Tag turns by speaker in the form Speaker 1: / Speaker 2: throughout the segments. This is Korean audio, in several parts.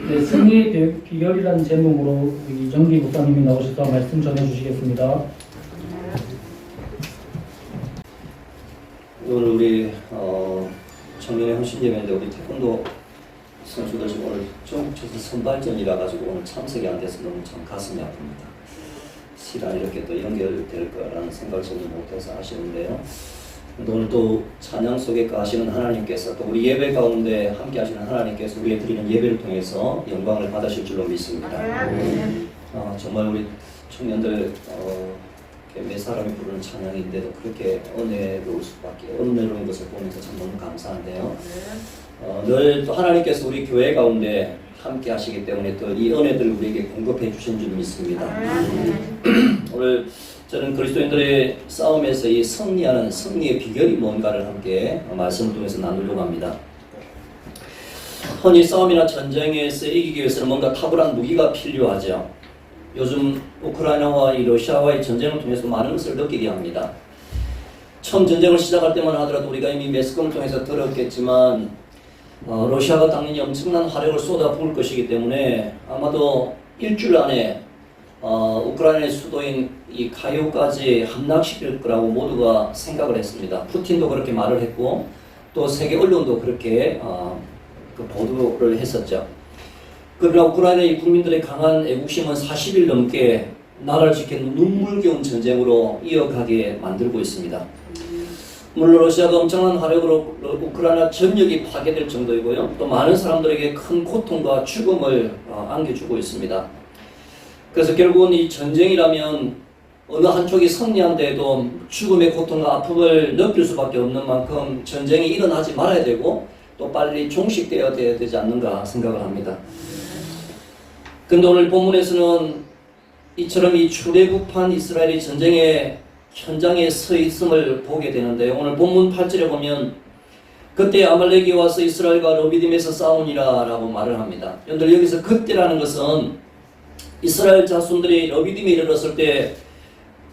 Speaker 1: 네, 승리의 비결이라는 제목으로 이정기 목사님이 나오셔서 말씀 전해주시겠습니다.
Speaker 2: 오늘 우리 청년의 헌신 예배인데 우리 태권도 선수들 지금 오늘 전국체전 선발전이라 가지고 오늘 참석이 안 돼서 너무 참 가슴이 아픕니다. 시간이 이렇게 또 연결될 거라는 생각을 전혀 못해서 아쉬운데요. 오늘 또 찬양 속에 가시는 하나님께서 또 우리 예배 가운데 함께 하시는 하나님께서 우리의 드리는 예배를 통해서 영광을 받으실 줄로 믿습니다. 정말 우리 청년들 몇 사람이 부르는 찬양인데도 그렇게 은혜로울 수밖에, 은혜로운 것을 보면서 참 너무 감사한데요. 늘 또 하나님께서 우리 교회 가운데 함께 하시기 때문에 또 이 은혜들을 우리에게 공급해 주신 줄 믿습니다. 오늘 저는 그리스도인들의 싸움에서 이 승리하는 승리의 비결이 뭔가를 함께 말씀을 통해서 나누려고 합니다. 흔히 싸움이나 전쟁에서 이기기 위해서는 뭔가 탁월한 무기가 필요하죠. 요즘 우크라이나와 이 러시아와의 전쟁을 통해서 많은 것을 느끼게 합니다. 처음 전쟁을 시작할 때만 하더라도 우리가 이미 매스컴을 통해서 들었겠지만 러시아가 당연히 엄청난 화력을 쏟아부을 것이기 때문에 아마도 일주일 안에 우크라이나의 수도인 이 카이오까지 함락시킬 거라고 모두가 생각을 했습니다. 푸틴도 그렇게 말을 했고 또 세계 언론도 그렇게 그 보도를 했었죠. 그러나 우크라이나의 국민들의 강한 애국심은 40일 넘게 나라를 지키는 눈물겨운 전쟁으로 이어가게 만들고 있습니다. 물론 러시아가 엄청난 화력으로 우크라이나 전역이 파괴될 정도이고요. 또 많은 사람들에게 큰 고통과 죽음을 안겨주고 있습니다. 그래서 결국은 이 전쟁이라면 어느 한쪽이 승리한데도 죽음의 고통과 아픔을 느낄 수밖에 없는 만큼 전쟁이 일어나지 말아야 되고 또 빨리 종식되어야 되지 않는가 생각을 합니다. 그런데 오늘 본문에서는 이처럼 이 출애굽한 이스라엘이 전쟁의 현장에 서 있음을 보게 되는데요. 오늘 본문 8절에 보면 그때 아말렉이 와서 이스라엘과 르비딤에서 싸우니라 라고 말을 합니다. 여러분들 여기서 그때라는 것은 이스라엘 자손들이 르비딤에 이르렀을 때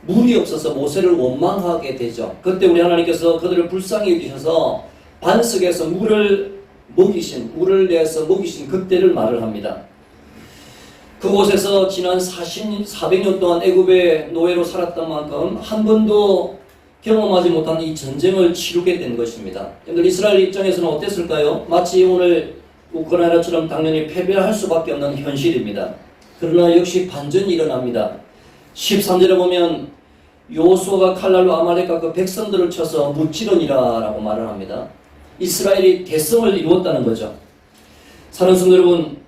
Speaker 2: 물이 없어서 모세를 원망하게 되죠. 그때 우리 하나님께서 그들을 불쌍히 여기셔서 반석에서 물을 내서 먹이신 그때를 말을 합니다. 그곳에서 지난 400년 동안 애굽의 노예로 살았던 만큼 한 번도 경험하지 못한 이 전쟁을 치르게 된 것입니다. 여러분들 이스라엘 입장에서는 어땠을까요? 마치 오늘 우크라이나처럼 당연히 패배할 수밖에 없는 현실입니다. 그러나 역시 반전이 일어납니다. 13절에 보면 여호수아가 칼날로 아말렉과 그 백성들을 쳐서 무찌르니라 라고 말을 합니다. 이스라엘이 대성을 이루었다는 거죠. 사랑하는 성도 여러분,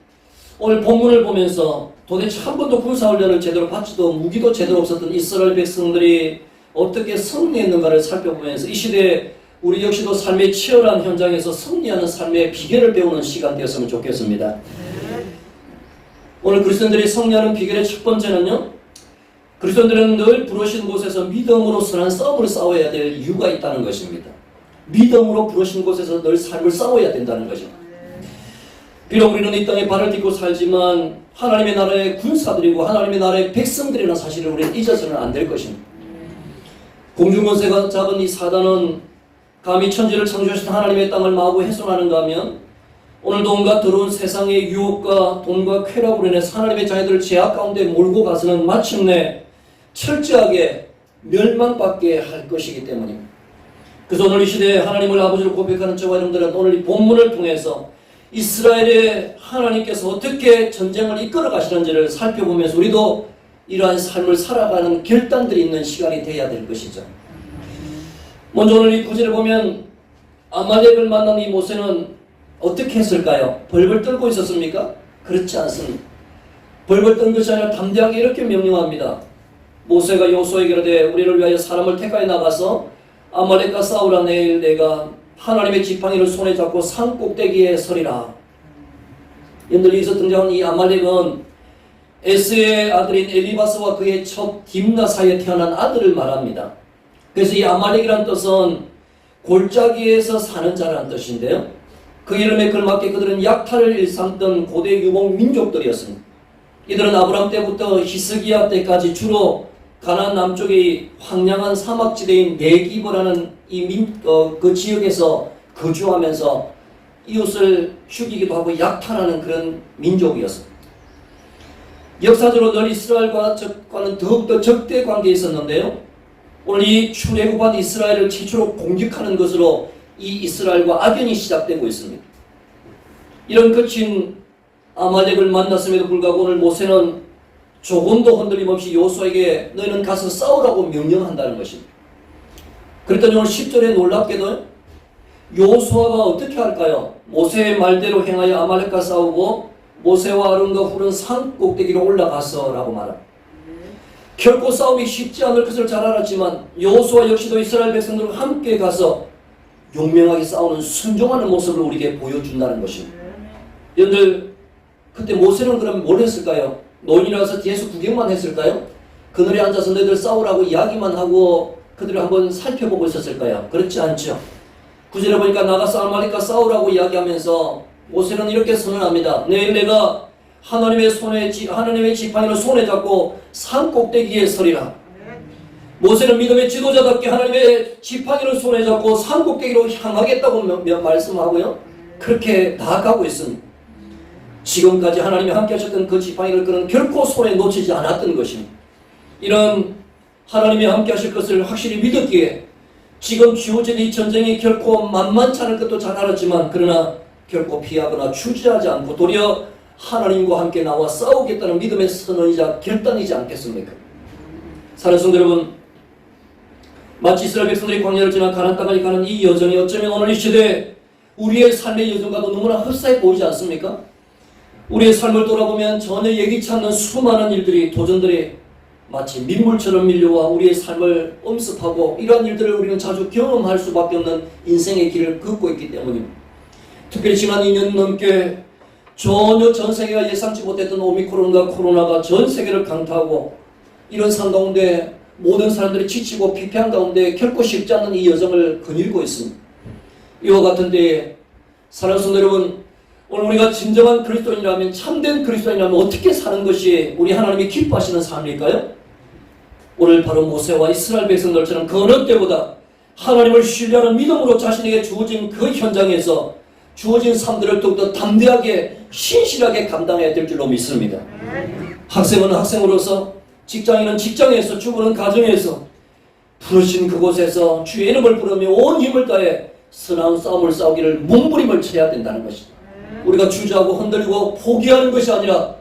Speaker 2: 오늘 본문을 보면서 도대체 한 번도 군사훈련을 제대로 받지도 무기도 제대로 없었던 이스라엘 백성들이 어떻게 승리했는가를 살펴보면서 이 시대에 우리 역시도 삶의 치열한 현장에서 승리하는 삶의 비결을 배우는 시간 되었으면 좋겠습니다. 오늘 그리스도인들이 승리하는 비결의 첫 번째는요, 그리스도인들은 늘 부르신 곳에서 믿음으로 선한 싸움을 싸워야 될 이유가 있다는 것입니다. 믿음으로 부르신 곳에서 늘 삶을 싸워야 된다는 거죠. 비록 우리는 이 땅에 발을 딛고 살지만 하나님의 나라의 군사들이고 하나님의 나라의 백성들이라는 사실을 우리는 잊어서는 안 될 것입니다. 공중권세가 잡은 이 사단은 감히 천지를 창조하신 하나님의 땅을 마구 훼손하는가 하면 오늘도 온갖 더러운 세상의 유혹과 돈과 쾌락으로 인해서 하나님의 자녀들을 죄악 가운데 몰고 가서는 마침내 철저하게 멸망받게 할 것이기 때문입니다. 그래서 오늘 이 시대에 하나님을 아버지로 고백하는 저와 여러분들은 오늘 이 본문을 통해서 이스라엘의 하나님께서 어떻게 전쟁을 이끌어 가시는지를 살펴보면서 우리도 이러한 삶을 살아가는 결단들이 있는 시간이 되어야 될 것이죠. 먼저 오늘 이 구절을 보면 아말렉을 만난 이 모세는 어떻게 했을까요? 벌벌 떨고 있었습니까? 그렇지 않습니다. 벌벌 떤 것이 아니라 담대하게 이렇게 명령합니다. 모세가 여호수아에게 이르되 우리를 위하여 사람을 택하여 나가서 아말렉과 싸우라. 내일 내가 하나님의 지팡이를 손에 잡고 산 꼭대기에 서리라. 여러분들 여기서 등장한 이 아말렉은 에스의 아들인 엘리바스와 그의 첩 딥나 사이에 태어난 아들을 말합니다. 그래서 이 아말렉이란 뜻은 골짜기에서 사는 자라는 뜻인데요. 그 이름에 걸맞게 그들은 약탈을 일삼던 고대 유목 민족들이었습니다. 이들은 아브람 때부터 히스기야 때까지 주로 가나안 남쪽의 황량한 사막지대인 네기브라는 그 지역에서 거주하면서 이웃을 죽이기도 하고 약탈하는 그런 민족이었습니다. 역사적으로 늘 이스라엘과는 더욱더 적대 관계에 있었는데요. 오늘 이 출애굽한 이스라엘을 최초로 공격하는 것으로 이 이스라엘과 악연이 시작되고 있습니다. 이런 거친 아말렉을 만났음에도 불구하고 오늘 모세는 조금도 흔들림 없이 여호수아에게 너희는 가서 싸우라고 명령한다는 것입니다. 그랬더니 오늘 10절에 놀랍게도 여호수아가 어떻게 할까요? 모세의 말대로 행하여 아말렉과 싸우고 모세와 아론과 훌은 산 꼭대기로 올라가서 라고 말합니다. 결코 싸움이 쉽지 않을 것을 잘 알았지만 여호수아 역시도 이스라엘 백성들과 함께 가서 용맹하게 싸우는 순종하는 모습을 우리에게 보여준다는 것입니다. 여러분들 그때 모세는 그럼 뭘 했을까요? 노인이라서 뒤에서 구경만 했을까요? 그늘에 앉아서 너희들 싸우라고 이야기만 하고 그들을 한번 살펴보고 있었을까요? 그렇지 않죠. 9절에 보니까 나가서 아말렉과 싸우라고 이야기하면서 모세는 이렇게 선언합니다. 내일 내가 하나님의 지팡이를 손에 잡고 산 꼭대기에 서리라. 모세는 믿음의 지도자답게 하나님의 지팡이를 손에 잡고 산 꼭대기로 향하겠다고 말씀하고요. 그렇게 나아가고 있습니다. 지금까지 하나님이 함께 하셨던 그 지팡이를 그는 결코 손에 놓치지 않았던 것입니다. 이런 하나님이 함께 하실 것을 확실히 믿었기에 지금 주어진 이 전쟁이 결코 만만치 않을 것도 잘 알았지만 그러나 결코 피하거나 주저하지 않고 도리어 하나님과 함께 나와 싸우겠다는 믿음의 선언이자 결단이지 않겠습니까? 사랑하는 성도 여러분, 마치 이스라엘 백성들이 광야를 지나 가나안 땅을 가는 이 여정이 어쩌면 오늘 이 시대에 우리의 삶의 여정과도 너무나 흡사해 보이지 않습니까? 우리의 삶을 돌아보면 전혀 예기치 않는 수많은 일들이, 도전들이 마치 민물처럼 밀려와 우리의 삶을 엄습하고 이러한 일들을 우리는 자주 경험할 수밖에 없는 인생의 길을 걷고 있기 때문입니다. 특별히 지난 2년 넘게 전혀 전 세계가 예상치 못했던 오미크론과 코로나가 전 세계를 강타하고 이런 상황 가운데 모든 사람들이 지치고 피폐한 가운데 결코 쉽지 않은 이 여정을 거닐고 있습니다. 이와 같은 때에 사랑하는 성도 여러분, 오늘 우리가 진정한 그리스도인이라면, 참된 그리스도인이라면 어떻게 사는 것이 우리 하나님이 기뻐하시는 삶일까요? 오늘 바로 모세와 이스라엘 백성들처럼 그 어느 때보다 하나님을 신뢰하는 믿음으로 자신에게 주어진 그 현장에서 주어진 삶들을 더욱더 담대하게 신실하게 감당해야 될 줄로 믿습니다. 학생은 학생으로서, 직장인은 직장에서, 주부는 가정에서 부르신 그곳에서 주의 이름을 부르며 온 힘을 다해 선한 싸움을 싸우기를 몸부림을 쳐야 된다는 것입니다. 우리가 주저하고 흔들리고 포기하는 것이 아니라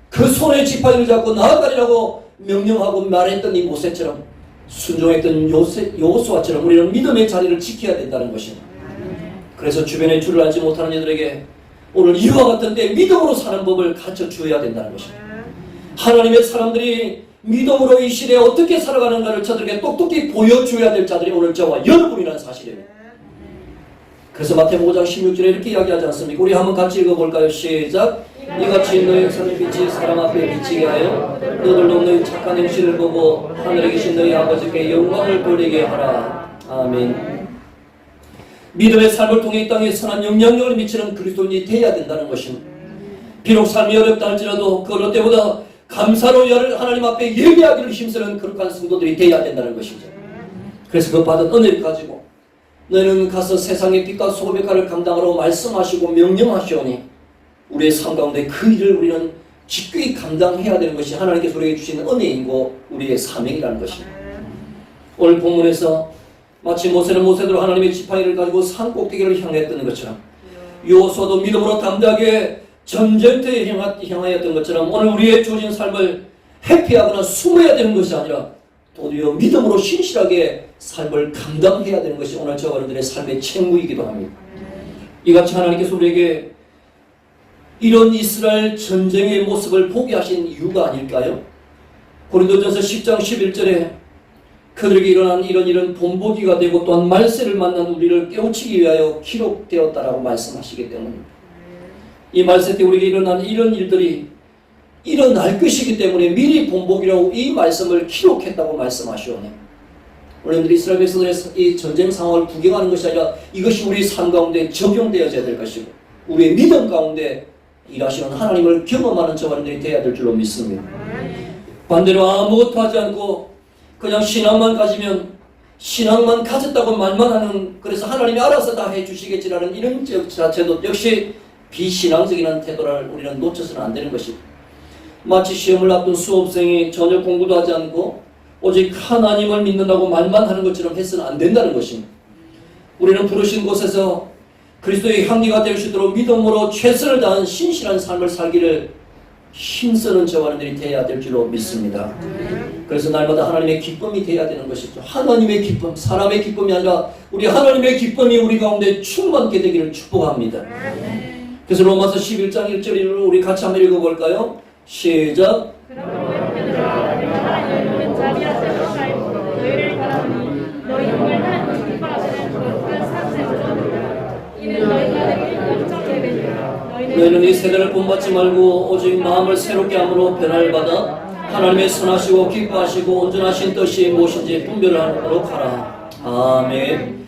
Speaker 2: 그 손에 지팡이를 잡고 나아가리라고 명령하고 말했던 이 모세처럼, 순종했던 여호수아처럼 우리는 믿음의 자리를 지켜야 된다는 것입니다. 그래서 주변에 주를 알지 못하는 이들에게 오늘 이와 같은 때 믿음으로 사는 법을 가르쳐 주어야 된다는 것입니다. 하나님의 사람들이 믿음으로 이 시대에 어떻게 살아가는가를 저들에게 똑똑히 보여줘야 될 자들이 오늘 저와 여러분이라는 사실입니다. 그래서 마태복음 5장 16절에 이렇게 이야기하지 않습니까? 우리 한번 같이 읽어볼까요? 시작! 이같이 너희 선의 빛이 사람 앞에 비치게 하여 너희들도 너희 착한 행실을 보고 하늘에 계신 너희 아버지께 영광을 돌리게 하라. 아멘. 믿음의 삶을 통해 이 땅에 선한 영향력을 미치는 그리스도인이 되어야 된다는 것입니다. 비록 삶이 어렵다 할지라도 그 어느 때보다 감사로 하나님 앞에 예배하기를 힘쓰는 거룩한 성도들이 되어야 된다는 것이죠. 그래서 그 받은 은혜를 가지고 너희는 가서 세상의 빛과 소금의 칼을 감당하라고 말씀하시고 명령하시오니 우리의 삶 가운데 그 일을 우리는 기꺼이 감당해야 되는 것이 하나님께서 우리에게 주시는 은혜이고 우리의 사명이라는 것입니다. 오늘 본문에서 마치 모세는 모세대로 하나님의 지팡이를 가지고 산 꼭대기를 향했던 것처럼 여호수아도 믿음으로 담대하게 전쟁터에 향하였던 것처럼 오늘 우리의 주어진 삶을 회피하거나 숨어야 되는 것이 아니라 도리어 믿음으로 신실하게 삶을 감당해야 되는 것이 오늘 저와 여러분들의 삶의 책무이기도 합니다. 이같이 하나님께서 우리에게 이런 이스라엘 전쟁의 모습을 보게 하신 이유가 아닐까요? 고린도전서 10장 11절에 그들에게 일어난 이런 일은 본보기가 되고 또한 말세를 만난 우리를 깨우치기 위하여 기록되었다라고 말씀하시기 때문입니다. 이 말세 때 우리에게 일어난 이런 일들이 일어날 것이기 때문에 미리 본보기라고 이 말씀을 기록했다고 말씀하시오니 우리들 이스라엘 백성들의 이 전쟁 상황을 구경하는 것이 아니라 이것이 우리 삶 가운데 적용되어져야 될 것이고 우리의 믿음 가운데 일하시는 하나님을 경험하는 저와들이 되어야 될 줄로 믿습니다. 반대로 아무것도 하지 않고 그냥 신앙만 가지면 신앙만 가졌다고 말만 하는, 그래서 하나님이 알아서 다 해주시겠지라는 이런 자체도 역시 비신앙적인 태도를 우리는 놓쳐서는 안 되는 것입니다. 마치 시험을 앞둔 수험생이 전혀 공부도 하지 않고 오직 하나님을 믿는다고 말만 하는 것처럼 해서는 안 된다는 것입니다. 우리는 부르신 곳에서 그리스도의 향기가 될 수 있도록 믿음으로 최선을 다한 신실한 삶을 살기를 힘쓰는 저와 여러분들이 되어야 될 줄로 믿습니다. 그래서 날마다 하나님의 기쁨이 되어야 되는 것이죠. 하나님의 기쁨, 사람의 기쁨이 아니라 우리 하나님의 기쁨이 우리 가운데 충만케 되기를 축복합니다. 그래서 로마서 11장 1절을 우리 같이 한번 읽어볼까요? 시작. 너희는 이 세대를 본받지 말고 오직 마음을 새롭게 함으로 변화를 받아 하나님의 선하시고 기뻐하시고 온전하신 뜻이 무엇인지 분별을 하도록 하라. 아멘.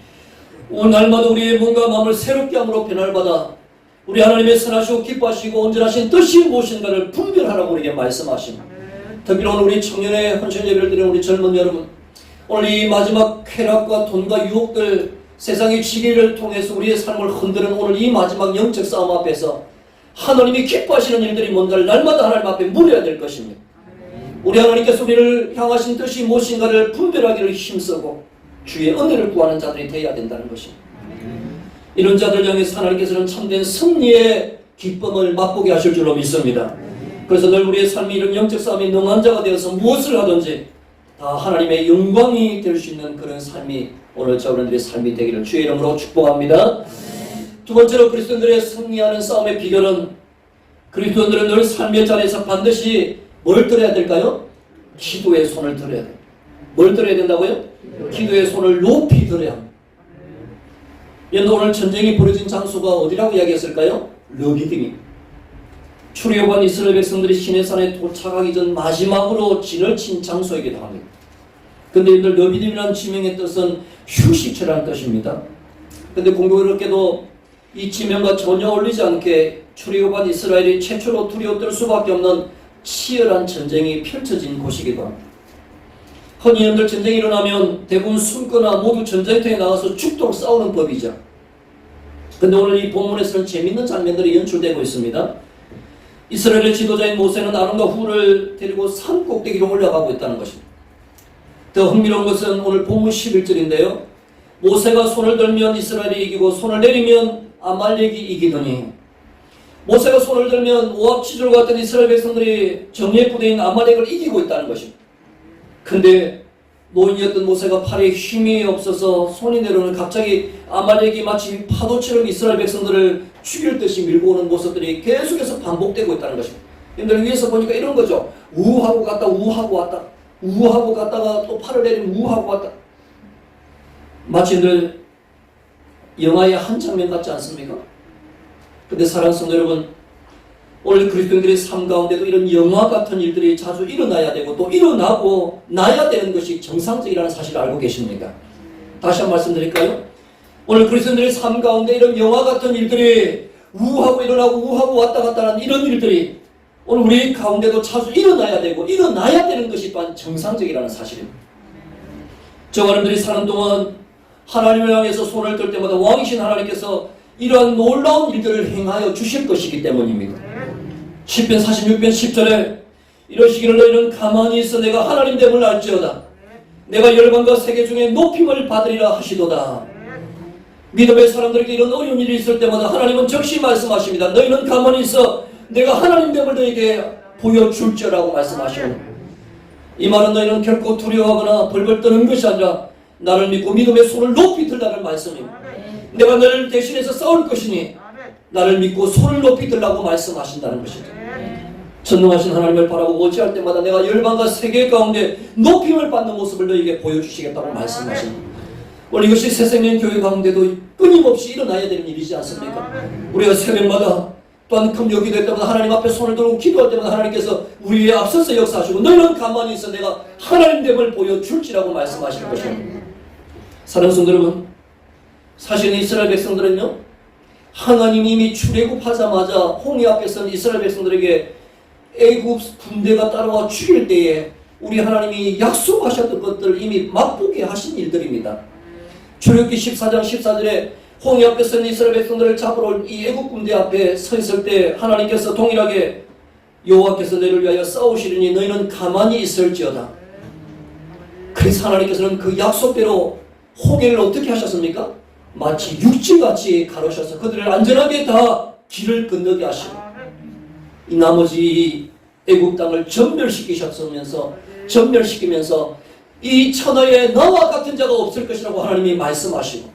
Speaker 2: 오늘 날마다 우리의 몸과 마음을 새롭게 함으로 변화를 받아 우리 하나님의 선하시고 기뻐하시고 온전하신 뜻이 무엇인가를 분별하라고 우리에게 말씀하십니다. 특히 오늘 우리 청년의 헌신 예배를 드리는 우리 젊은 여러분, 오늘 이 마지막 쾌락과 돈과 유혹들, 세상의 지리를 통해서 우리의 삶을 흔드는 오늘 이 마지막 영적 싸움 앞에서 하나님이 기뻐하시는 일들이 뭔가를 날마다 하나님 앞에 물어야 될 것입니다. 우리 하나님께서 우리를 향하신 뜻이 무엇인가를 분별하기를 힘쓰고 주의 은혜를 구하는 자들이 되어야 된다는 것입니다. 이런 자들 향해서 하나님께서는 참된 승리의 기쁨을 맛보게 하실 줄로 믿습니다. 그래서 늘 우리의 삶이 이런 영적 싸움에 능한 자가 되어서 무엇을 하든지 다 하나님의 영광이 될 수 있는 그런 삶이 오늘 저분들의 삶이 되기를 주의 이름으로 축복합니다. 두 번째로 그리스도인들의 승리하는 싸움의 비결은 그리스도인들은 늘 삶의 자리에서 반드시 뭘 들어야 될까요? 기도의 손을 들어야 돼요. 뭘 들어야 된다고요? 기도의 손을 높이 들어야 합니다. 여러분, 오늘 전쟁이 벌어진 장소가 어디라고 이야기했을까요? 르비딤입니다. 출애굽한 이스라엘 백성들이 시내산에 도착하기 전 마지막으로 진을 친 장소이기도 합니다. 근데 여러분들 르비딤이라는 지명의 뜻은 휴식처라는 뜻입니다. 근데 공교롭게도 이 지명과 전혀 어울리지 않게 출애굽한 이스라엘이 최초로 두려워떨 수밖에 없는 치열한 전쟁이 펼쳐진 곳이기도 합니다. 흔히 여러분들 전쟁이 일어나면 대부분 숨거나 모두 전쟁터에 나가서 죽도록 싸우는 법이죠. 근데 오늘 이 본문에서는 재밌는 장면들이 연출되고 있습니다. 이스라엘의 지도자인 모세는 아론과 훌을 데리고 산 꼭대기로 올라가고 있다는 것입니다. 더 흥미로운 것은 오늘 본문 11절인데요. 모세가 손을 들면 이스라엘이 이기고 손을 내리면 아말렉이 이기더니, 모세가 손을 들면 모압 지주로 갔던 이스라엘 백성들이 정예 부대인 아말렉을 이기고 있다는 것입니다. 근데 노인이었던 모세가 팔에 힘이 없어서 손이 내려오는 갑자기 아말렉이 마치 파도처럼 이스라엘 백성들을 죽일 듯이 밀고 오는 모습들이 계속해서 반복되고 있다는 것입니다. 여러분들 위에서 보니까 이런 거죠. 우하고 갔다 우하고 왔다, 우하고 갔다가 또 팔을 내리면 우하고 왔다. 마치 늘 영화의 한 장면 같지 않습니까? 근데 사랑하는 성도 여러분, 오늘 그리스도인들의 삶 가운데도 이런 영화 같은 일들이 자주 일어나야 되고 또 일어나고 나야 되는 것이 정상적이라는 사실을 알고 계십니까? 다시 한번 말씀드릴까요? 오늘 그리스도인들의 삶 가운데 이런 영화 같은 일들이 우하고 일어나고 우하고 왔다 갔다 하는 이런 일들이 오늘 우리 가운데도 자주 일어나야 되고 일어나야 되는 것이 또한 정상적이라는 사실입니다. 저와 여러분들이 사는 동안 하나님을 향해서 손을 들 때마다 왕이신 하나님께서 이러한 놀라운 일들을 행하여 주실 것이기 때문입니다. 시편 46편 10절에 이러시기를 너희는 가만히 있어 내가 하나님 됨을 알지어다. 내가 열방과 세계 중에 높임을 받으리라 하시도다. 믿음의 사람들에게 이런 어려운 일이 있을 때마다 하나님은 즉시 말씀하십니다. 너희는 가만히 있어 내가 하나님 됨을 너희에게 보여줄지라고 말씀하시고, 이 말은 너희는 결코 두려워하거나 벌벌 떠는 것이 아니라 나를 믿고 믿음의 손을 높이 들라는 말씀입니다. 내가 너를 대신해서 싸울 것이니 나를 믿고 손을 높이 들라고 말씀하신다는 것이죠. 전능하신 하나님을 바라보고 어찌할 때마다 내가 열방과 세계 가운데 높임을 받는 모습을 너희에게 보여주시겠다고 말씀하십니다. 오늘 이것이 새생명 교회 가운데도 끊임없이 일어나야 되는 일이지 않습니까? 우리가 새벽마다 또한 금요기 될 때마다 하나님 앞에 손을 들고 기도할 때마다 하나님께서 우리의 앞서서 역사하시고 너희는 가만히 있어 내가 하나님 됨을 보여줄지라고 말씀하실 것입니다. 사랑하는 성도 여러분, 사실 이스라엘 백성들은요, 하나님이 이미 출애굽하자마자 홍해 앞에 선 이스라엘 백성들에게 애굽 군대가 따라와 죽일 때에 우리 하나님이 약속하셨던 것들을 이미 맛보게 하신 일들입니다. 출애굽기 14장 14절에 홍해 앞에 선 이스라엘 백성들을 잡으러 올 이 애국 군대 앞에 서 있을 때 하나님께서 동일하게 여호와께서 너희를 위하여 싸우시리니 너희는 가만히 있을지어다. 그래서 하나님께서는 그 약속대로 홍해를 어떻게 하셨습니까? 마치 육지같이 가르셔서 그들을 안전하게 다 길을 건너게 하시고 이 나머지 애국 땅을 전멸시키면서 이 천하에 나와 같은 자가 없을 것이라고 하나님이 말씀하시고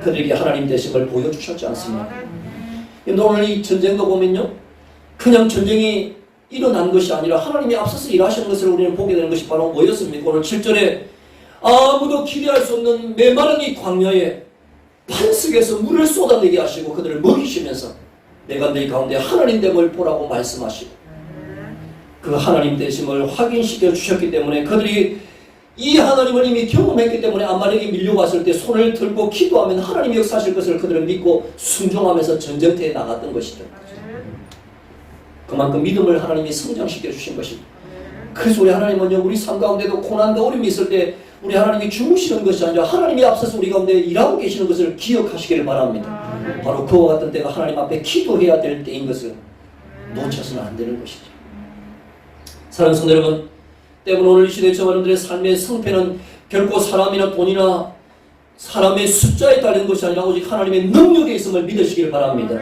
Speaker 2: 그들에게 하나님 되심을 보여주셨지 않습니까? 오늘 이 전쟁도 보면요, 그냥 전쟁이 일어난 것이 아니라 하나님이 앞서서 일하시는 것을 우리는 보게 되는 것이 바로 뭐였습니까? 오늘 7절에 아무도 기대할 수 없는 메마른 이 광야에 반석에서 물을 쏟아내게 하시고 그들을 먹이시면서 내가 너희 가운데 하나님 됨을 보라고 말씀하시고 그 하나님 되심을 확인시켜 주셨기 때문에 그들이 이 하나님을 이미 경험했기 때문에 아말렉이 밀려왔을 때 손을 들고 기도하면 하나님이 역사하실 것을 그들은 믿고 순종하면서 전쟁터에 나갔던 것이죠. 그만큼 믿음을 하나님이 성장시켜 주신 것입니다. 그래서 우리 하나님은요, 우리 삶 가운데도 고난과 어려움이 있을 때 우리 하나님이 주무시는 것이 아니라 하나님이 앞서서 우리 가운데 일하고 계시는 것을 기억하시기를 바랍니다. 바로 그와 같은 때가 하나님 앞에 기도해야 될 때인 것을 놓쳐서는 안 되는 것이죠. 사랑하는 성도 여러분, 때문에 오늘 이 시대에 저와 여러분들의 삶의 성패는 결코 사람이나 돈이나 사람의 숫자에 달린 것이 아니라 오직 하나님의 능력에 있음을 믿으시길 바랍니다.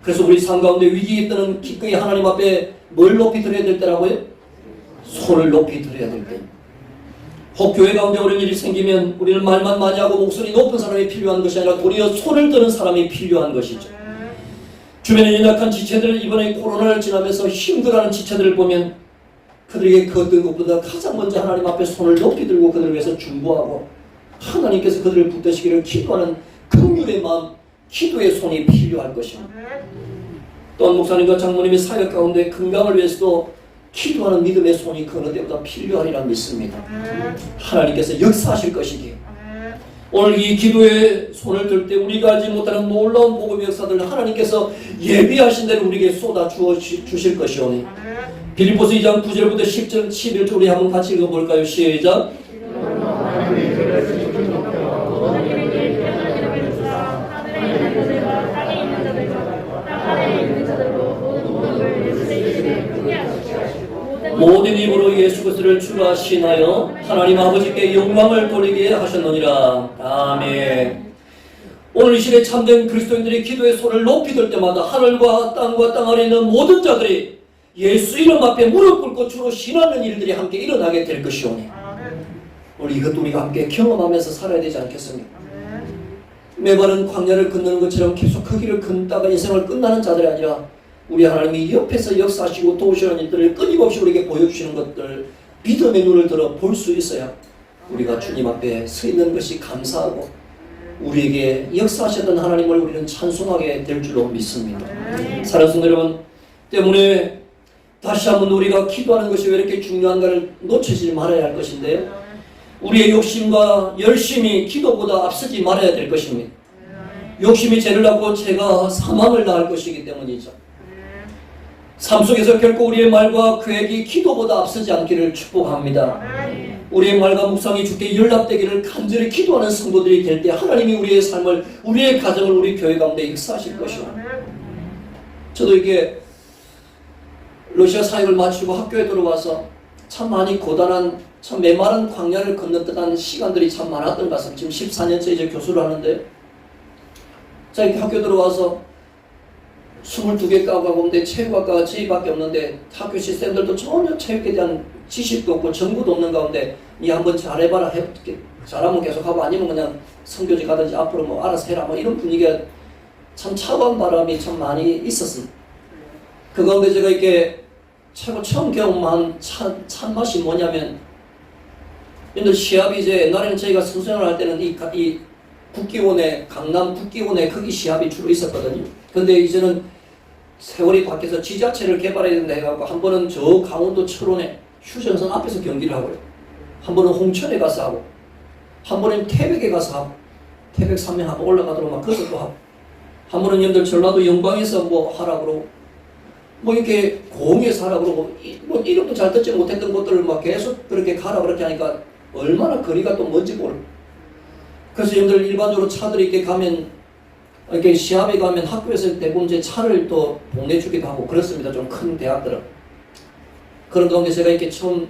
Speaker 2: 그래서 우리 삶 가운데 위기에 있다는 기꺼이 하나님 앞에 뭘 높이 드려야 될 때라고요? 손을 높이 드려야 될 때. 혹 교회 가운데 어려운 일이 생기면 우리는 말만 많이 하고 목소리 높은 사람이 필요한 것이 아니라 도리어 손을 드는 사람이 필요한 것이죠. 주변에 연약한 지체들, 이번에 코로나를 지나면서 힘들어하는 지체들을 보면 그들에게 그 어떤 것보다 가장 먼저 하나님 앞에 손을 높이 들고 그들을 위해서 중보하고 하나님께서 그들을 붙드시기를 기도하는 긍휼의 마음, 기도의 손이 필요할 것입니다. 또한 목사님과 장모님의 사역 가운데 건강을 위해서도 기도하는 믿음의 손이 그 어느 때보다 필요하리라 믿습니다. 하나님께서 역사하실 것이기에 오늘 이 기도의 손을 들 때 우리가 알지 못하는 놀라운 복음의 역사들을 하나님께서 예비하신 대로 우리에게 쏟아 주실 것이오니 빌립보서 2장 9절부터 10절 11절 우리 한번 같이 읽어볼까요? 시작. 모든 입으로 예수 그리스도를 주라 신하여 하나님 아버지께 영광을 돌리게 하셨느니라. 아멘. 오늘 이 시대에 참된 그리스도인들이 기도의 손을 높이 들 때마다 하늘과 땅 아래 있는 모든 자들이 예수 이름 앞에 무릎 꿇고 주로 신하는 일들이 함께 일어나게 될 것이오니 오늘 이것도 우리가 함께 경험하면서 살아야 되지 않겠습니까? 메마른 광야를 건너는 것처럼 계속 그 길을 걷다가 인생을 끝나는 자들이 아니라 우리 하나님이 옆에서 역사하시고 도우시는 일들을 끊임없이 우리에게 보여주시는 것들 믿음의 눈을 들어 볼 수 있어야 우리가 주님 앞에 서 있는 것이 감사하고 우리에게 역사하셨던 하나님을 우리는 찬송하게 될 줄로 믿습니다. 사랑하는 성도 여러분, 때문에 다시 한번 우리가 기도하는 것이 왜 이렇게 중요한가를 놓치지 말아야 할 것인데요, 우리의 욕심과 열심이 기도보다 앞서지 말아야 될 것입니다. 욕심이 죄를 낳고 죄가 사망을 낳을 것이기 때문이죠. 삶 속에서 결코 우리의 말과 계획이 기도보다 앞서지 않기를 축복합니다. 우리의 말과 묵상이 주께 연락되기를 간절히 기도하는 성도들이 될 때 하나님이 우리의 삶을, 우리의 가정을, 우리 교회 가운데 역사하실 것이오. 저도 이게 러시아 사역을 마치고 학교에 들어와서 참 많이 고단한, 참 메마른 광야를 건넌 듯한 시간들이 참 많았던 것 같습니다. 지금 14년째 이제 교수를 하는데, 자, 이렇게 학교 들어와서 22개 과가 가운데 체육학과가 저희밖에 없는데 학교 시스템들도 전혀 체육에 대한 지식도 없고 정보도 없는 가운데 니 한번 잘해봐라, 잘하면 계속하고 아니면 그냥 선교지 가든지 앞으로 뭐 알아서 해라, 뭐 이런 분위기가 참 차가운 바람이 참 많이 있었습니다. 그 가운데 제가 이렇게 최고 처음 경험한 찬맛이 뭐냐면, 근데 시합이 이제 옛날에는 저희가 선수생활 할 때는 이 국기원에, 강남 국기원에 거기 시합이 주로 있었거든요. 근데 이제는 세월이 바뀌어서 지자체를 개발해야 된다 해갖고 한 번은 저 강원도 철원에 휴전선 앞에서 경기를 하고요. 한 번은 홍천에 가서 하고, 한 번은 태백에 가서 하고, 태백 산맥 한번 올라가도록 막 거기서 또 하고, 한 번은 여러분들 전라도 영광에서 뭐 하라고 그러고, 뭐 이렇게 공에 사라 그러고 뭐 이름도 잘 듣지 못했던 것들을 막 계속 그렇게 가라 그렇게 하니까 얼마나 거리가 또 먼지 모르. 그래서 여러분들 일반적으로 차들이 이렇게 가면 이렇게 시합에 가면 학교에서 대부분 이제 차를 또 보내주기도 하고 그렇습니다. 좀 큰 대학들은. 그런 가운데 제가 이렇게 처음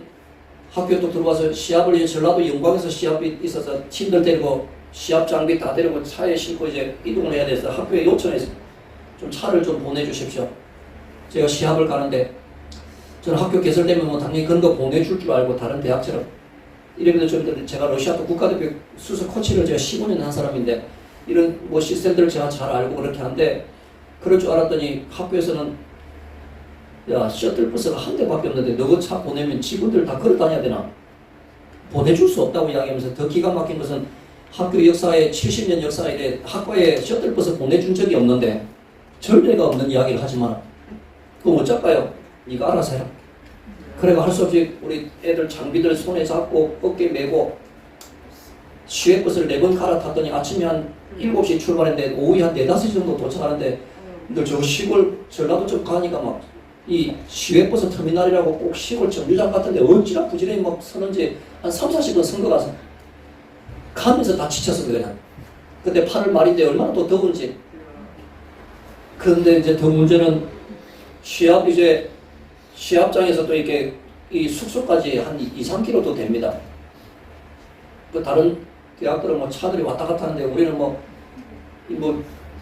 Speaker 2: 학교에 또 들어와서 시합을 전라도 영광에서 시합이 있어서 팀들 데리고 시합 장비 다 데리고 차에 싣고 이제 이동을 해야 돼서 학교에 요청해서 좀 차를 좀 보내주십시오. 제가 시합을 가는데 저는 학교 개설되면 뭐 당연히 그런 거 보내줄 줄 알고 다른 대학처럼 이러면 좀 제가 러시아도 국가대표 수석 코치를 제가 15년 한 사람인데 이런 뭐 시스템들을 제가 잘 알고 그렇게 하는데 그럴 줄 알았더니 학교에서는 야 셔틀버스가 한 대밖에 없는데 너그 차 보내면 직원들 다 걸어 다녀야 되나? 보내줄 수 없다고 이야기하면서 더 기가 막힌 것은 학교 역사에 70년 역사에 학과에 셔틀버스 보내준 적이 없는데 전례가 없는 이야기를 하지만 그럼 어쩔까요? 네가 알아서 해라. 그래가 할 수 없이 우리 애들 장비들 손에 잡고 어깨 메고 시외버스를 4번 갈아탔더니 아침에 한 7시 출발했는데 오후에 한 4, 5시 정도 도착하는데 근데 저 시골 전라도 쪽 가니까 막 이 시외버스 터미널이라고 꼭 시골 정류장 같은데 어찌나 부지런히 막 서는지 한 3, 40분 선 거 가서 가면서 다 지쳤어 그냥. 근데 8월 말인데 얼마나 또 더운지. 그런데 이제 더 문제는 시합장에서 또 이렇게 이 숙소까지 한 2, 3km 더 됩니다. 그 다른 대학들은 뭐 차들이 왔다 갔다 하는데 우리는 뭐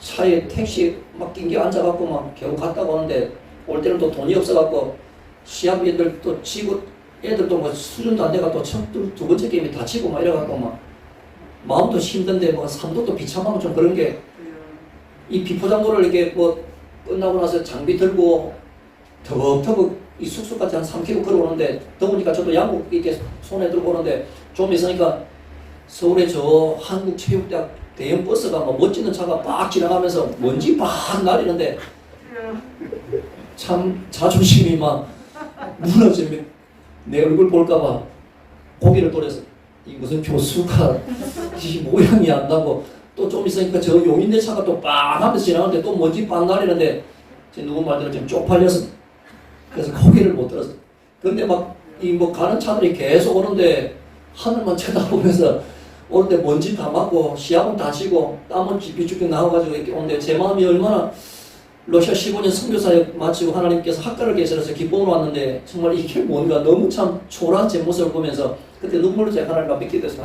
Speaker 2: 차에 택시 막 낑겨 앉아갖고 막 겨우 갔다 오는데 올 때는 또 돈이 없어갖고 시합 애들 또 지고 애들도 뭐 수준도 안 돼갖고 두 번째 게임에 다치고 막 이래갖고 막 마음도 힘든데 뭐 삶도 비참하고 좀 그런 게 이 비포장도를 이렇게 뭐 끝나고 나서 장비 들고 터벅터벅 이 숙소까지 한 3km 걸어오는데 더우니까 저도 양복 이렇게 손에 들고 오는데 좀 있으니까 서울의 저 한국체육대학 대형 버스가 뭐 멋지는 차가 막 지나가면서 먼지 막 날리는데 참 자존심이 막 무너지면 내 얼굴 볼까봐 고개를 돌려서 이 무슨 교수가 이 모양이 안 나고 또 좀 있으니까 저 용인대 차가 또 빵 하면서 지나가는데 또 먼지 빵 날리는데 누구 말대로 지금 쪽팔려서 그래서 고개를 못 들었어. 그런데 막 이 뭐 가는 차들이 계속 오는데 하늘만 쳐다보면서 오는데 먼지 다 맞고 시합은 다 쉬고 땀은 삐죽삐죽 나와가지고 이렇게 오는데 제 마음이 얼마나 러시아 15년 선교사에 마치고 하나님께서 학과를 개설해서 기쁨으로 왔는데 정말 이게 뭔가 너무 참 초라한 제 모습을 보면서 그때 눈물로 제가 하나님 앞에 기도했어요.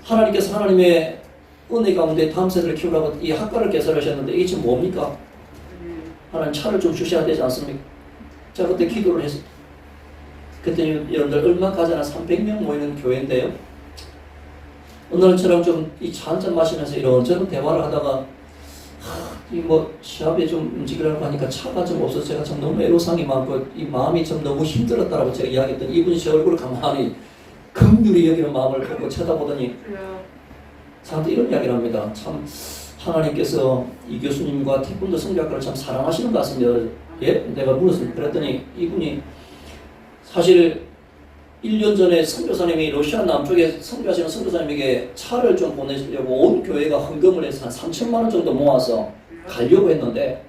Speaker 2: 하나님께서 하나님의 은혜 가운데 다음 세대를 키우라고 이 학과를 개설하셨는데 이게 지금 뭡니까? 하나님 차를 좀 주셔야 되지 않습니까? 제가 그때 기도를 했어요. 그때 여러분들 얼마까지나 300명 모이는 교회인데요. 오늘처럼 좀 이 차 한잔 마시면서 이런저런 대화를 하다가 이 뭐 시합에 좀 움직이려고 하니까 차가 좀 없어서 제가 참 너무 애로사항이 많고 이 마음이 참 너무 힘들었다라고 제가 이야기했더니 이분이 제 얼굴을 가만히 긍휼히 여기는 마음을 보고 쳐다보더니 저한테 이런 이야기를 합니다. 참 하나님께서 이 교수님과 태권도 성교학과를 참 사랑하시는 것 같습니다. 예? 내가 물었어요. 그랬더니 이분이 사실 1년 전에 선교사님이 러시아 남쪽에 선교하시는 선교사님에게 차를 좀 보내시려고 온 교회가 헌금을 해서 한 3천만 원 정도 모아서 가려고 했는데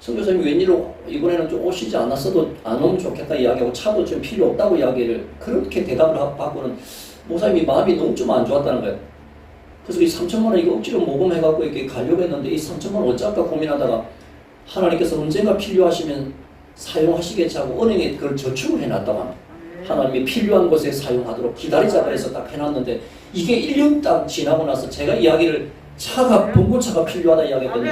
Speaker 2: 선교사님이 웬일로 이번에는 좀 오시지 않았어도 안 오면 좋겠다 이야기하고 차도 좀 필요 없다고 이야기를 그렇게 대답을 받고는 목사님이 마음이 너무 좀 안 좋았다는 거예요. 그래서 이 3천만 원 이거 억지로 모금해갖고 이렇게 가려고 했는데 이 3천만 원 어쩔까 고민하다가 하나님께서 언젠가 필요하시면 사용하시겠지 하고 은행에 그걸 저축을 해놨다고 합니다. 하나님이 필요한 곳에 사용하도록 기다리자고 해서 딱 해놨는데 이게 1년 딱 지나고 나서 제가 이야기를 봉고차가 필요하다 이야기했더니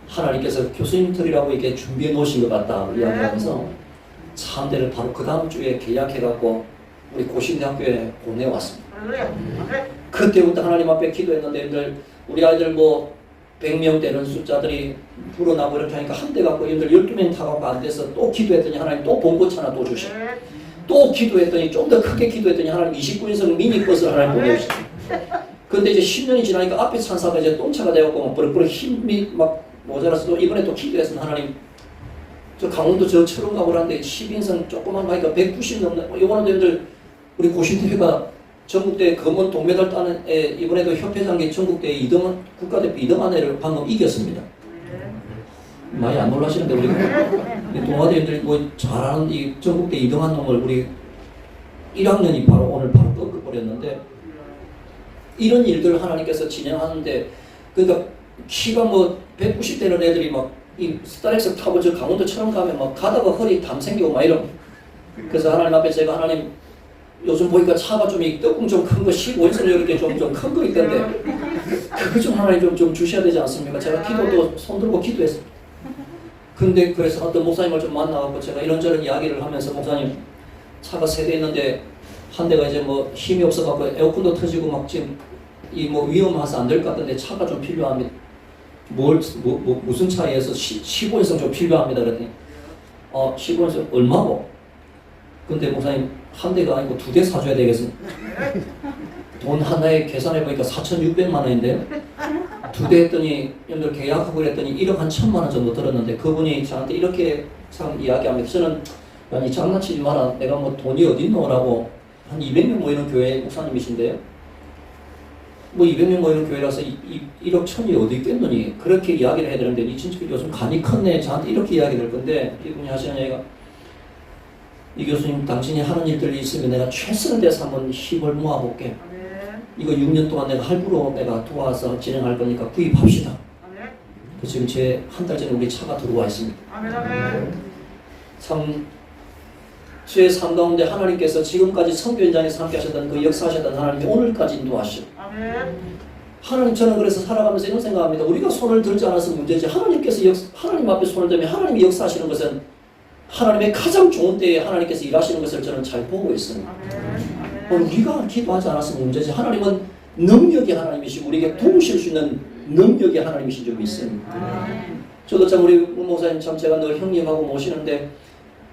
Speaker 2: 하나님께서 교수님 드리라고 이렇게 준비해 놓으신 것 같다 이야기하면서 참대를 바로 그 다음 주에 계약해갖고 우리 고신대학교에 보내왔습니다. 그때부터 하나님 앞에 기도했는데 우리 아이들 뭐 100명 되는 숫자들이 불어나고 이렇게 하니까 한 대 갖고 얘들 12명 타갖고 안 돼서 또 기도했더니 하나님 또 봉고차 하나 또 주시고 또 기도했더니 좀 더 크게 기도했더니 하나님 29인승 미니버스를 하나님 보내주시고 근데 이제 10년이 지나니까 앞에 찬사가 이제 똥차가 되었고 막 버럭버럭 힘이 막 모자라서 또 이번에 또 기도했으면 하나님 저 강원도 저 철원 가고 그러는데 10인승 조그만 가니까 190 넘는 요거는 얘들 우리 고신대회가 전국대 검은 동메달 따는 애 이번에도 협회장계 전국대 2등 국가대표 2등 안에를 방금 이겼습니다. 많이 안 놀라시는데 우리 동아대인들 뭐 잘하는 이 전국대 2등한 놈을 우리 1학년이 바로 오늘 바로 꺾어버렸는데 이런 일들을 하나님께서 진행하는데 그러니까 키가 뭐 190되는 애들이 막 이 스타렉스 타고 저 강원도처럼 가면 막 가다가 허리 담 생기고 막 이런. 그래서 하나님 앞에 제가 하나님 요즘 보니까 차가 좀 떡궁 좀 큰 거 15인승 이렇게 좀 큰 거 있던데 그거 좀 하나님 좀 주셔야 되지 않습니까? 제가 기도도 손 들고 기도했습니다. 근데 그래서 어떤 목사님을 좀 만나갖고 제가 이런저런 이야기를 하면서 목사님 차가 3대 있는데 한 대가 이제 뭐 힘이 없어갖고 에어컨도 터지고 막 지금 이 뭐 위험해서 안 될 것 같은데 차가 좀 필요합니다. 무슨 차에서 15인승 좀 필요합니다. 그랬더니 15인승 얼마고? 근데 목사님 한 대가 아니고 2대 사줘야 되겠습니다. 돈 하나에 계산해 보니까 4,600만 원인데요. 2대 했더니 여러분들 계약하고 그랬더니 1억 한 1,000만 원 정도 들었는데 그분이 저한테 이렇게 참 이야기합니다. 저는 아니 장난치지 마라. 내가 뭐 돈이 어디 있노라고 한 200명 모이는 교회 목사님이신데요. 뭐 200명 모이는 교회라서 1억 1,000이 어디 있겠노니 그렇게 이야기를 해야 되는데 이 진짜 요즘 간이 컸네. 저한테 이렇게 이야기 될 건데 이분이 하시는 얘기가 이 교수님 당신이 하는 일들이 있으면 내가 최선을 다해서 한번 힘을 모아볼게. 이거 6년 동안 내가 할부로 내가 도와서 진행할 거니까 구입합시다. 지금 제 한 달 전에 우리 차가 들어와 있습니다. 참 제 삶 가운데 하나님께서 지금까지 선교 현장에서 함께 하셨던 그 역사하셨던 하나님이 오늘까지 인도하시고 하나님 저는 그래서 살아가면서 이런 생각합니다. 우리가 손을 들지 않아서 문제지 하나님께서 하나님 앞에 손을 들면 하나님이 역사하시는 것은 하나님의 가장 좋은 때에 하나님께서 일하시는 것을 저는 잘 보고 있습니다. 우리가 기도하지 않았으면 문제지 하나님은 능력의 하나님이시고 우리에게 도우실 수 있는 능력의 하나님이신 줄 믿습니다. 저도 참 우리 목사님 참 제가 늘 형님하고 모시는데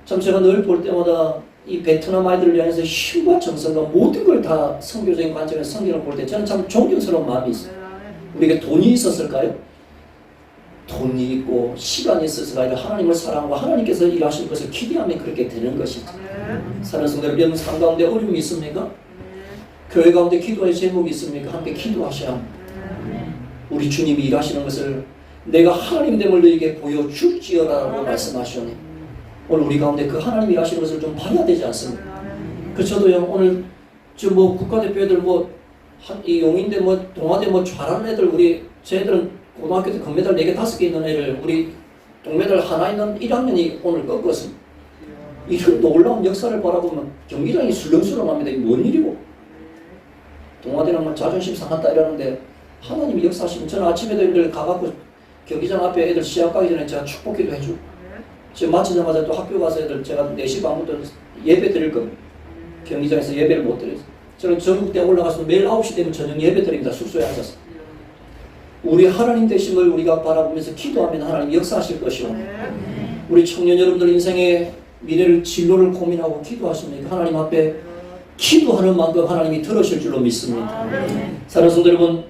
Speaker 2: 참 제가 늘 볼 때마다 이 베트남 아이들을 위해서 힘과 정성과 모든 걸 다 선교적인 관점에서 성경을 볼 때 저는 참 존경스러운 마음이 있어요. 우리에게 돈이 있었을까요? 돈이 있고 시간이 있어서가 아니라 하나님을 사랑하고 하나님께서 일하시는 것을 기대하면 그렇게 되는 것이죠. 사는 성도 여러분 삶 가운데 어려움이 있습니까? 교회 가운데 기도의 제목이 있습니까? 함께 기도하셔야 합니다. 우리 주님이 일하시는 것을 내가 하나님됨을 너에게 보여줄지어라고 말씀하시오니 오늘 우리 가운데 그 하나님이 일하시는 것을 좀 봐야 되지 않습니까? 그 저도요 오늘 저 뭐 국가대표 애들 이 용인대 동아대 잘하는 애들 우리 쟤들은 고등학교 때 금메달 4개 5개 있는 애를 우리 동메달 하나 있는 1학년이 오늘 꺾었습니다. 이런 놀라운 역사를 바라보면 경기장이 술렁술렁합니다. 이게 뭔 일이고 동아대는 자존심 상한다 이러는데 하나님이 역사하시면 저는 아침에도 애들 가갖고 경기장 앞에 애들 시합 가기 전에 제가 축복기도 해주고 지금 마치자마자 또 학교 가서 애들 제가 4시 반부터 예배 드릴 겁니다. 경기장에서 예배를 못 드려요. 저는 전국대 올라가서 매일 9시 되면 저녁 예배 드립니다. 숙소에 앉아서. 우리 하나님 되심을 우리가 바라보면서 기도하면 하나님 역사하실 것이오. 우리 청년 여러분들 인생의 미래를 진로를 고민하고 기도하십니까? 하나님 앞에 기도하는 만큼 하나님이 들으실 줄로 믿습니다. 사랑하는 성도 여러분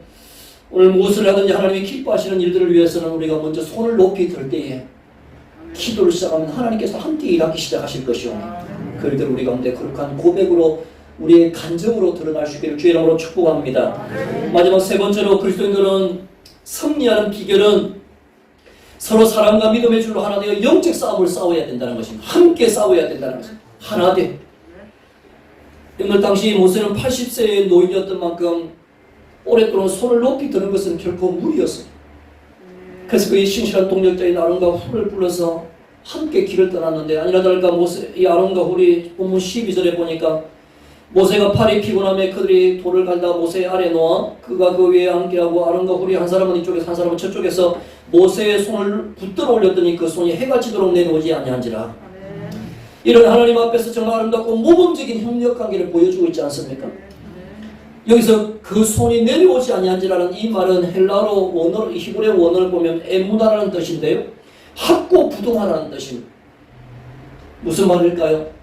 Speaker 2: 오늘 무엇을 하든지 하나님이 기뻐하시는 일들을 위해서는 우리가 먼저 손을 높이 들 때에 기도를 시작하면 하나님께서 함께 일하기 시작하실 것이오. 그 일들 우리 가운데 거룩한 고백으로 우리의 간증으로 드러날 수 있기를 주의 이름으로 축복합니다. 마지막 세 번째로 그리스도인들은 승리하는 비결은 서로 사랑과 믿음의 줄로 하나 되어 영적 싸움을 싸워야 된다는 것입니다. 함께 싸워야 된다는 것입니다. 하나 돼. 오늘 당시 모세는 80세의 노인이었던 만큼 오랫동안 손을 높이 드는 것은 결코 무리였습니다. 그래서 그의 신실한 동력자인 아론과 훌을 불러서 함께 길을 떠났는데 아니라 다를까 이 아론과 훌이 본문 12절에 보니까 모세가 팔이 피곤함에 그들이 돌을 갈다 모세 아래 놓아 그가 그 위에 함께하고 아론과 훌이 한 사람은 이쪽에서 한 사람은 저쪽에서 모세의 손을 붙들어 올렸더니 그 손이 해가 지도록 내려오지 아니한지라. 이런 하나님 앞에서 정말 아름답고 모범적인 협력관계를 보여주고 있지 않습니까? 여기서 그 손이 내려오지 아니한지라는 이 말은 헬라어로 원어, 히브리어 원어를 보면 에무다라는 뜻인데요. 학고 부동하라는 뜻입니다. 무슨 말일까요?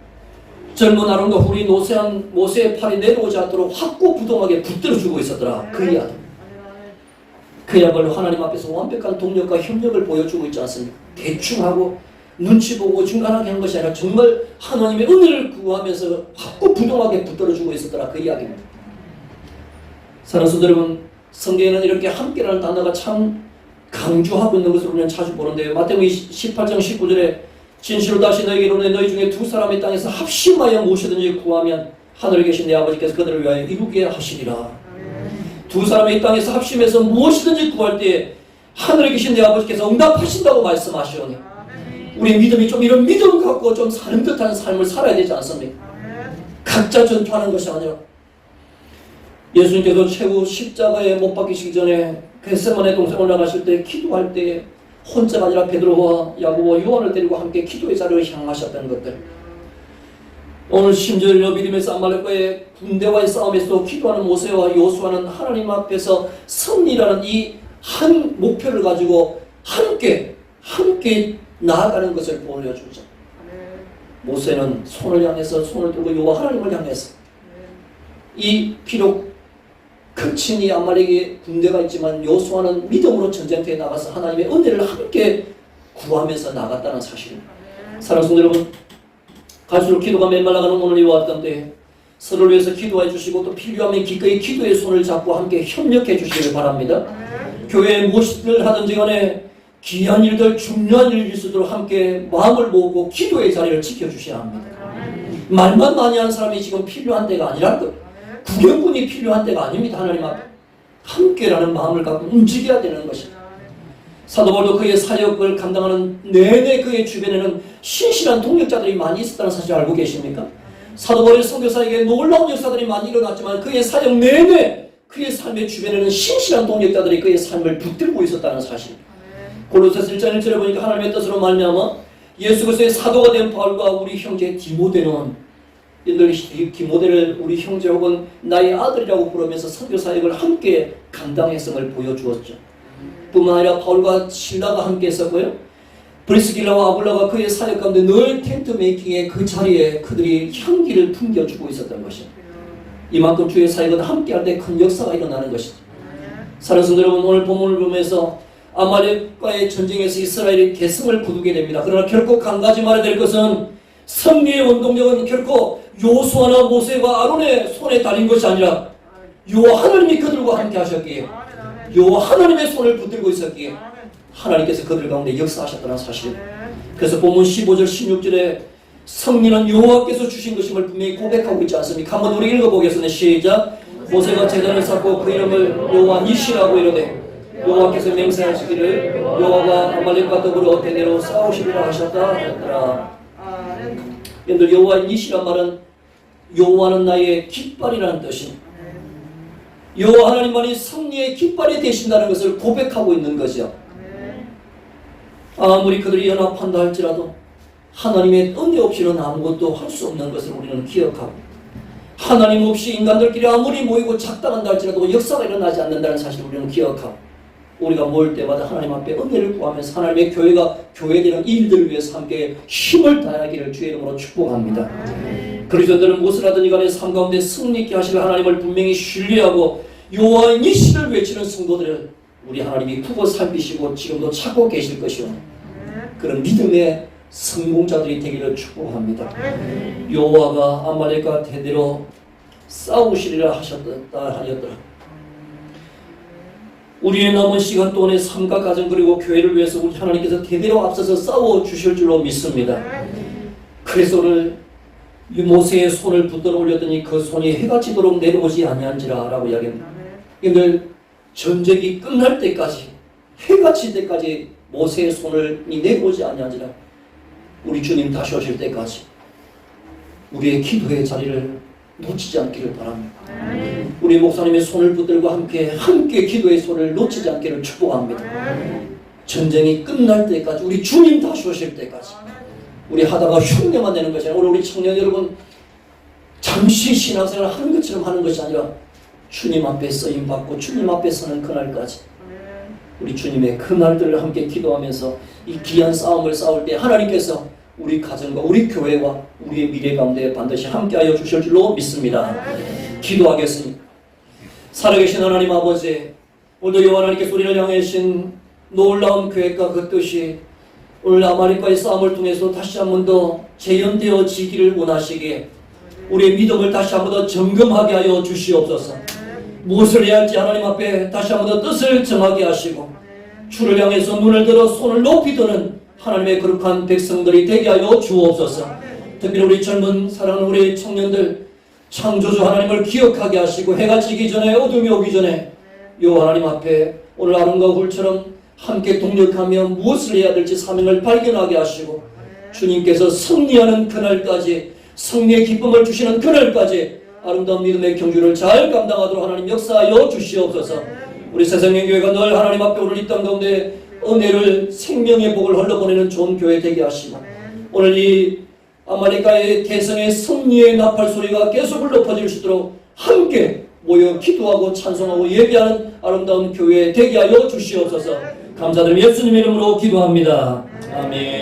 Speaker 2: 젊은 아론과 훌이 노쇠한 모세의 팔이 내려오지 않도록 학고 부동하게 붙들어주고 있었더라. 그 이야기. 그야말로 하나님 앞에서 완벽한 동력과 협력을 보여주고 있지 않습니까? 대충 하고 눈치 보고 중간하게 한 것이 아니라 정말 하나님의 은혜를 구하면서 학고 부동하게 붙들어주고 있었더라. 그 이야기입니다. 사랑하는 성도 여러분, 성경에는 이렇게 함께라는 단어가 참 강조하고 있는 것을 우리는 자주 보는데 마태복음 18장 19절에 진실로 다시 너희에게 이르노니 너희 중에 두 사람의 땅에서 합심하여 무엇이든지 구하면 하늘에 계신 내 아버지께서 그들을 위하여 이루게 하시리라. 두 사람의 땅에서 합심해서 무엇이든지 구할 때 하늘에 계신 내 아버지께서 응답하신다고 말씀하시오니 우리 믿음이 좀 이런 믿음 갖고 좀 사는 듯한 삶을 살아야 되지 않습니까? 각자 전투하는 것이 아니라 예수님께서 최후 십자가에 못 박히시기 전에 겟세마네 동산 올라가실 때 기도할 때 혼자가 아니라 베드로와 야고보와 요한을 데리고 함께 기도의 자리를 향하셨다는 것들, 오늘 심지어 믿음에서 아말렉과의 군대와의 싸움에서 기도하는 모세와 요수아는 하나님 앞에서 승리라는 이 한 목표를 가지고 함께 나아가는 것을 보여주죠. 모세는 손을 향해서 손을 들고 여호와 하나님을 향해서 이 비록 거친 이 아말렉의 군대가 있지만 요수아는 믿음으로 전쟁터에 나가서 하나님의 은혜를 함께 구하면서 나갔다는 사실입니다. 사랑하는 성도 여러분, 갈수록 기도가 메말라가는 오늘 이와 같은 때에 서로를 위해서 기도해 주시고 또 필요하면 기꺼이 기도의 손을 잡고 함께 협력해 주시길 바랍니다. 교회에 무엇을 하든지 간에 귀한 일들, 중요한 일일수록 함께 마음을 모으고 기도의 자리를 지켜주셔야 합니다. 말만 많이 하는 사람이 지금 필요한 때가 아니라는 것, 구경꾼이 필요한 때가 아닙니다. 하나님 앞에 함께라는 마음을 갖고 움직여야 되는 것입니다. 사도 바울도 그의 사역을 감당하는 내내 그의 주변에는 신실한 동력자들이 많이 있었다는 사실 알고 계십니까? 사도 바울의 선교사에게 놀라운 역사들이 많이 일어났지만 그의 사역 내내 그의 삶의 주변에는 신실한 동력자들이 그의 삶을 붙들고 있었다는 사실. 골로새서 1장 1절에 보니까 하나님의 뜻으로 말미암아 예수 그리스도의 사도가 된 바울과 우리 형제 디모데는, 이들 디모데를 우리 형제 혹은 나의 아들이라고 부르면서 선교 사역을 함께 감당했음을 보여주었죠. 뿐만 아니라 바울과 실라가 함께 했었고요. 브리스길라와 아굴라가 그의 사역 가운데 늘 텐트 메이킹의 그 자리에 그들이 향기를 풍겨주고 있었던 것입니다. 이만큼 주의 사역은 함께할 때 큰 역사가 일어나는 것이죠. 사랑하는 성도 여러분, 오늘 본문을 보면서 아말렉과의 전쟁에서 이스라엘이 계승을 거두게 됩니다. 그러나 결코 간과하지 말아야 될 것은 승리의 원동력은 결코 요수아나 모세와 아론의 손에 달린 것이 아니라 여호와 하나님이 그들과 함께 하셨기에, 여호와 하나님의 손을 붙들고 있었기에 하나님께서 그들 가운데 역사하셨다는 사실. 그래서 본문 15절 16절에 승리는 여호와께서 주신 것임을 분명히 고백하고 있지 않습니까? 한번 우리 읽어보겠습니다. 시작. 모세가 제단을 쌓고 그 이름을 여호와 니시라고 이르되 여호와께서 맹세하시기를 여호와가 아말렉과 더불어 대대로 싸우시리라 하셨다 하였더라. 여러분들, 여호와 니시란 말은 여호와는 나의 깃발이라는 뜻입니다. 여호와 하나님만이 승리의 깃발이 되신다는 것을 고백하고 있는 거죠. 아무리 그들이 연합한다 할지라도 하나님의 은혜 없이는 아무것도 할 수 없는 것을 우리는 기억하고, 하나님 없이 인간들끼리 아무리 모이고 작당한다 할지라도 역사가 일어나지 않는다는 사실을 우리는 기억하고, 우리가 모일 때마다 하나님 앞에 은혜를 구하면서 하나님의 교회가 교회되는 일들을 위해서 함께 힘을 다하기를 주의 이름으로 축복합니다. 그리스도인들은 무엇을 하든지 간에 삶 가운데 승리 있게 하실 하나님을 분명히 신뢰하고 여호와의 니시를 외치는 성도들을 우리 하나님이 크고 살피시고 지금도 찾고 계실 것이오. 그런 믿음의 성공자들이 되기를 축복합니다. 여호와가 아말렉과 대대로 싸우시리라 하였더라. 우리의 남은 시간 동안의 삶과 가정 그리고 교회를 위해서 우리 하나님께서 대대로 앞서서 싸워 주실 줄로 믿습니다. 그래서 오늘 모세의 손을 붙들어 올렸더니 그 손이 해가 지도록 내려오지 아니한지라 라고 이야기합니다. 이들 전쟁이 끝날 때까지, 해가 질 때까지 모세의 손을 내려오지 아니한지라, 우리 주님 다시 오실 때까지 우리의 기도의 자리를 놓치지 않기를 바랍니다. 우리 목사님의 손을 붙들고 함께 기도의 손을 놓치지 않기를 축복합니다. 전쟁이 끝날 때까지, 우리 주님 다시 오실 때까지 우리 하다가 흉내만 내는 것이 아니라, 오늘 우리 청년 여러분 잠시 신앙생활을 하는 것처럼 하는 것이 아니라 주님 앞에 쓰임받고 주님 앞에 서는 그날까지 우리 주님의 그 날들을 함께 기도하면서 이 귀한 싸움을 싸울 때 하나님께서 우리 가정과 우리 교회와 우리의 미래 가운데 반드시 함께하여 주실 줄로 믿습니다. 기도하겠습니다. 살아계신 하나님 아버지, 오늘도 여호와 하나님께서 우리를 향해 주신 놀라운 계획과 그 뜻이 오늘 아말렉과의 싸움을 통해서 다시 한 번 더 재현되어지기를 원하시기에 우리의 믿음을 다시 한 번 더 점검하게 하여 주시옵소서. 무엇을 해야 할지 하나님 앞에 다시 한 번 더 뜻을 정하게 하시고 주를 향해서 눈을 들어 손을 높이 드는 하나님의 거룩한 백성들이 되게 하여 주옵소서. 특별히 우리 젊은 사랑하는 우리 청년들 창조주 하나님을 기억하게 하시고 해가 지기 전에 어둠이 오기 전에 요 하나님 앞에 오늘 아름과 굴처럼 함께 동력하며 무엇을 해야 될지 사명을 발견하게 하시고 주님께서 승리하는 그날까지 승리의 기쁨을 주시는 그날까지 아름다운 믿음의 경주를 잘 감당하도록 하나님 역사하여 주시옵소서. 우리 새생명교회가 늘 하나님 앞에 오늘 이 땅 가운데 은혜를 생명의 복을 흘러보내는 좋은 교회 되게 하시고 오늘 이 아말렉과의 대성의 승리의 나팔 소리가 계속 흘러퍼질 수 있도록 함께 모여 기도하고 찬송하고 예배하는 아름다운 교회 되게 하여 주시옵소서. 감사드리며 예수님의 이름으로 기도합니다. 아멘.